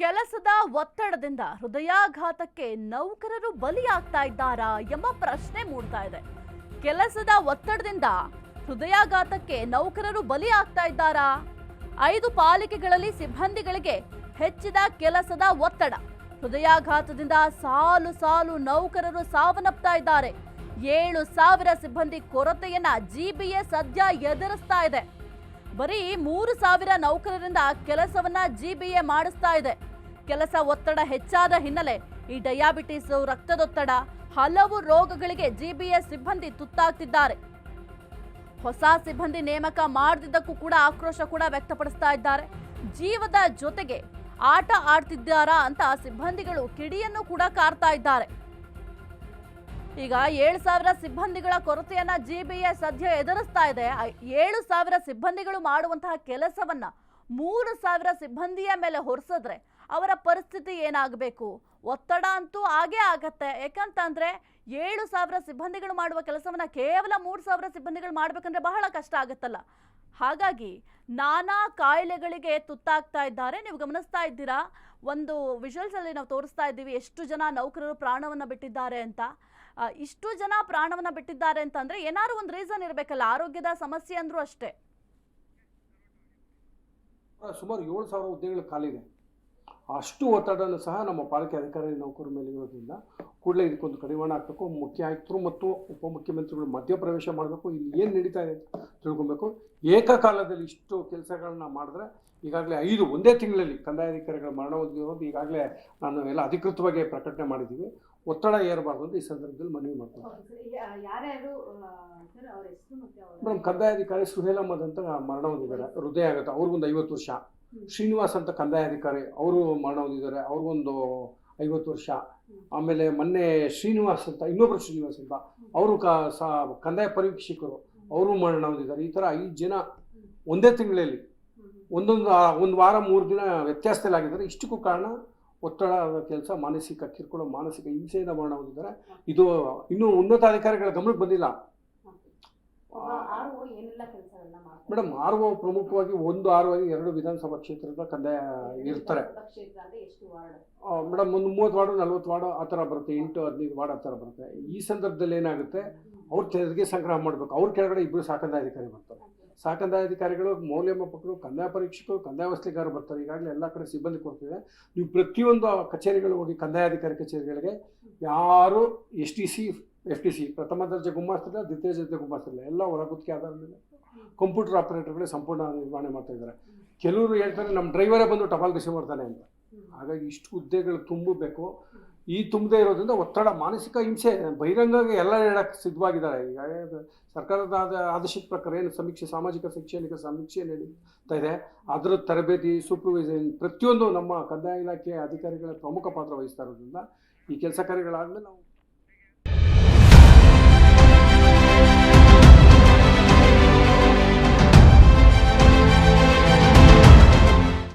ಕೆಲಸದ ಒತ್ತಡದಿಂದ ಹೃದಯಾಘಾತಕ್ಕೆ ನೌಕರರು ಬಲಿಯಾಗ್ತಾ ಇದ್ದಾರಾ ಎಂಬ ಪ್ರಶ್ನೆ ಮೂಡ್ತಾ ಇದೆ. ಕೆಲಸದ ಒತ್ತಡದಿಂದ ಹೃದಯಾಘಾತಕ್ಕೆ ನೌಕರರು ಬಲಿಯಾಗ್ತಾ ಇದ್ದಾರಾ? 5 ಪಾಲಿಕೆಗಳಲ್ಲಿ ಸಿಬ್ಬಂದಿಗಳಿಗೆ ಹೆಚ್ಚಿದ ಕೆಲಸದ ಒತ್ತಡ, ಹೃದಯಾಘಾತದಿಂದ ಸಾಲು ಸಾಲು ನೌಕರರು ಸಾವನ್ನಪ್ತಾ ಇದ್ದಾರೆ. 7,000 ಸಿಬ್ಬಂದಿ ಕೊರತೆಯನ್ನ ಜಿಬಿಎ ಸದ್ಯ ಎದುರಿಸ್ತಾ ಇದೆ. ಬರೀ 3,000 ನೌಕರರಿಂದ ಕೆಲಸವನ್ನ ಜಿಬಿಎ ಮಾಡಿಸ್ತಾ ಇದೆ. ಕೆಲಸ ಒತ್ತಡ ಹೆಚ್ಚಾದ ಹಿನ್ನೆಲೆ ಈ ಡಯಾಬಿಟಿಸ್, ರಕ್ತದೊತ್ತಡ, ಹಲವು ರೋಗಗಳಿಗೆ ಜಿಬಿಎ ಸಿಬ್ಬಂದಿ ತುತ್ತಾಗ್ತಿದ್ದಾರೆ. ಹೊಸ ಸಿಬ್ಬಂದಿ ನೇಮಕ ಮಾಡದಿದ್ದಕ್ಕೂ ಕೂಡ ಆಕ್ರೋಶ ಕೂಡ ವ್ಯಕ್ತಪಡಿಸ್ತಾ ಇದ್ದಾರೆ. ಜೀವದ ಜೊತೆಗೆ ಆಟ ಆಡ್ತಿದ್ದಾರಾ ಅಂತ ಸಿಬ್ಬಂದಿಗಳು ಕಿಡಿಯನ್ನು ಕೂಡ ಕಾರ್ತಾ ಇದ್ದಾರೆ. ಈಗ 7,000 ಸಿಬ್ಬಂದಿಗಳ ಕೊರತೆಯನ್ನ ಜಿಬಿಎ ಸದ್ಯ ಎದುರಿಸ್ತಾ ಇದೆ. 7,000 ಸಿಬ್ಬಂದಿಗಳು ಮಾಡುವಂತಹ ಕೆಲಸವನ್ನ 3,000 ಸಿಬ್ಬಂದಿಯ ಮೇಲೆ ಹೊರಿಸಿದ್ರೆ ಅವರ ಪರಿಸ್ಥಿತಿ ಏನಾಗಬೇಕು? ಒತ್ತಡ ಅಂತೂ ಆಗೇ ಆಗತ್ತೆ. ಯಾಕಂತಂದ್ರೆ 7,000 ಸಿಬ್ಬಂದಿಗಳು ಮಾಡುವ ಕೆಲಸವನ್ನ ಕೇವಲ 3,000 ಸಿಬ್ಬಂದಿಗಳು ಮಾಡ್ಬೇಕಂದ್ರೆ ಬಹಳ ಕಷ್ಟ ಆಗತ್ತಲ್ಲ. ಹಾಗಾಗಿ ನಾನಾ ಕಾಯಿಲೆಗಳಿಗೆ ತುತ್ತಾಗ್ತಾ ಇದ್ದಾರೆ. ನೀವು ಗಮನಿಸ್ತಾ ಇದ್ದೀರಾ, ಒಂದು ವಿಜುವಲ್ಸ್ ಅಲ್ಲಿ ನಾವು ತೋರಿಸ್ತಾ ಇದ್ದೀವಿ ಎಷ್ಟು ಜನ ನೌಕರರು ಪ್ರಾಣವನ್ನ ಬಿಟ್ಟಿದ್ದಾರೆ ಅಂತ. ಇಷ್ಟು ಜನ ಪ್ರಾಣವನ್ನ ಬಿಟ್ಟಿದ್ದಾರೆ ಅಂತಂದ್ರೆ ಏನಾದ್ರು ಒಂದು ರೀಸನ್ ಇರಬೇಕಲ್ಲ. ಆರೋಗ್ಯದ ಸಮಸ್ಯೆ ಅಂದ್ರೂ ಅಷ್ಟೇ. ಸುಮಾರು 7,000 ಹುದ್ದೆಗಳು ಖಾಲಿದೆ. ಅಷ್ಟು ಒತ್ತಡನೂ ಸಹ ನಮ್ಮ ಪಾಲಿಕೆ ಅಧಿಕಾರಿ ನೌಕರರ ಮೇಲೆ ಇರೋದ್ರಿಂದ ಕೂಡಲೇ ಇದಕ್ಕೊಂದು ಕಡಿವಾಣ ಹಾಕಬೇಕು. ಮುಖ್ಯ ಆಯುಕ್ತರು ಮತ್ತು ಉಪಮುಖ್ಯಮಂತ್ರಿಗಳು ಮಧ್ಯಪ್ರವೇಶ ಮಾಡಬೇಕು. ಇಲ್ಲಿ ಏನು ನಡೀತಾ ಇದೆ ತಿಳ್ಕೊಬೇಕು. ಏಕಕಾಲದಲ್ಲಿ ಇಷ್ಟು ಕೆಲಸಗಳನ್ನ ಮಾಡಿದ್ರೆ ಈಗಾಗಲೇ 5 ಒಂದೇ ತಿಂಗಳಲ್ಲಿ ಕಂದಾಯ ಅಧಿಕಾರಿಗಳ ಮರಣ ಹೊಂದಿರೋದು ಈಗಾಗಲೇ ನಾನು ಎಲ್ಲ ಅಧಿಕೃತವಾಗಿ ಪ್ರಕಟಣೆ ಮಾಡಿದ್ದೀವಿ. ಒತ್ತಡ ಏರಬಾರ್ದು ಅಂತ ಈ ಸಂದರ್ಭದಲ್ಲಿ ಮನವಿ ಮಾಡ್ತೀನಿ. ಮೇಡಮ್, ಕಂದಾಯ ಅಧಿಕಾರಿ ಸುಹೇಲ್ ಅಹಮದ್ ಅಂತ ಮರಣ ಹೊಂದಿದ್ದಾರೆ, ಹೃದಯಾಘಾತ. ಅವ್ರಿಗೊಂದು 50 ವರ್ಷ. ಶ್ರೀನಿವಾಸ್ ಅಂತ ಕಂದಾಯ ಅಧಿಕಾರಿ, ಅವರು ಮರಣ ಹೊಂದಿದ್ದಾರೆ, ಅವ್ರಿಗೊಂದು 50 ವರ್ಷ. ಆಮೇಲೆ ಮೊನ್ನೆ ಶ್ರೀನಿವಾಸ್ ಅಂತ, ಇನ್ನೊಬ್ಬರು ಶ್ರೀನಿವಾಸ್ ಅಂತ, ಅವರು ಕಂದಾಯ ಪರೀಕ್ಷಕರು, ಅವರು ಮರಣ ಹೊಂದಿದ್ದಾರೆ. ಈ ಥರ 5 ಜನ ಒಂದೇ ತಿಂಗಳಲ್ಲಿ ಒಂದು ವಾರ 3 ದಿನ ವ್ಯತ್ಯಾಸದಲ್ಲಿ ಆಗಿದ್ದಾರೆ. ಇಷ್ಟಕ್ಕೂ ಕಾರಣ ಒತ್ತಡದ ಕೆಲಸ, ಮಾನಸಿಕ ಕಿರುಕುಳ, ಮಾನಸಿಕ ಹಿಂಸೆಯಿಂದ ಮರಣ ಹೊಂದಿದ್ದಾರೆ. ಇದು ಇನ್ನೂ ಉನ್ನತಾಧಿಕಾರಿಗಳ ಗಮನಕ್ಕೆ ಬಂದಿಲ್ಲ. ಮೇಡಮ್, RO ಪ್ರಮುಖವಾಗಿ 1 RO 2 ವಿಧಾನಸಭಾ ಕ್ಷೇತ್ರದ ಕಂದಾಯ ಇರ್ತಾರೆ. ಮೇಡಮ್, ಒಂದು 30 ವಾರ್ಡು 40 ವಾರ್ಡು ಆ ಥರ ಬರುತ್ತೆ, 8-15 ವಾರ್ಡ್ ಆ ಥರ ಬರುತ್ತೆ. ಈ ಸಂದರ್ಭದಲ್ಲಿ ಏನಾಗುತ್ತೆ, ಅವ್ರು ತೆರಿಗೆ ಸಂಗ್ರಹ ಮಾಡಬೇಕು. ಅವ್ರ ಕೆಳಗಡೆ 2 ಸಾಕಂದಾಯ ಅಧಿಕಾರಿ ಬರ್ತಾರೆ. ಸಾಕಂದಾಯ ಅಧಿಕಾರಿಗಳು, ಮೌಲ್ಯಮಾಪಕರು, ಕಂದಾಯ ಪರೀಕ್ಷಕರು, ಕಂದಾಯ ವಸೂಲಿಗಾರರು ಬರ್ತಾರೆ. ಈಗಾಗಲೇ ಎಲ್ಲ ಕಡೆ ಸಿಬ್ಬಂದಿ ಕೊಡ್ತಿದೆ. ನೀವು ಪ್ರತಿಯೊಂದು ಕಚೇರಿಗಳು ಹೋಗಿ, ಕಂದಾಯ ಅಧಿಕಾರಿ ಕಚೇರಿಗಳಿಗೆ ಯಾರು STC FTC ಪ್ರಥಮ ದರ್ಜೆ ಗುಮಾಸ್ತರಿಲ್ಲ, ದ್ವಿತೀಯ ದರ್ಜೆ ಗುಮಾಸ್ತರಿಲ್ಲ, ಎಲ್ಲ ಹೊರಗುತ್ತಿಗೆ ಆಧಾರದ ಮೇಲೆ ಕಂಪ್ಯೂಟರ್ ಆಪರೇಟರ್ಗಳೇ ಸಂಪೂರ್ಣ ನಿರ್ವಹಣೆ ಮಾಡ್ತಾ ಇದ್ದಾರೆ. ಕೆಲವರು ಹೇಳ್ತಾರೆ ನಮ್ಮ ಡ್ರೈವರೇ ಬಂದು ಟಪಾಲ್ ರಿಸೀವ್ ಮಾಡ್ತಾನೆ ಅಂತ. ಹಾಗಾಗಿ ಇಷ್ಟು ಹುದ್ದೆಗಳು ತುಂಬಬೇಕು. ಈ ತುಂಬದೇ ಇರೋದ್ರಿಂದ ಒತ್ತಡ, ಮಾನಸಿಕ ಹಿಂಸೆ ಬಹಿರಂಗವಾಗಿ ಎಲ್ಲ ಹೇಳಕ್ಕೆ ಸಿದ್ಧವಾಗಿದ್ದಾರೆ. ಈಗ ಸರ್ಕಾರದ ಆದೇಶದ ಪ್ರಕಾರ ಏನು ಸಮೀಕ್ಷೆ, ಸಾಮಾಜಿಕ ಶೈಕ್ಷಣಿಕ ಸಮೀಕ್ಷೆ ನಡೀತಾ ಇದೆ, ಅದರ ತರಬೇತಿ, ಸೂಪರ್ವೈಸನ್ ಪ್ರತಿಯೊಂದು ನಮ್ಮ ಕಂದಾಯ ಇಲಾಖೆ ಅಧಿಕಾರಿಗಳ ಪ್ರಮುಖ ಪಾತ್ರ ವಹಿಸ್ತಾ ಇರೋದ್ರಿಂದ ಈ ಕೆಲಸ ಕಾರ್ಯಗಳಾದ್ಮೇಲೆ ನಾವು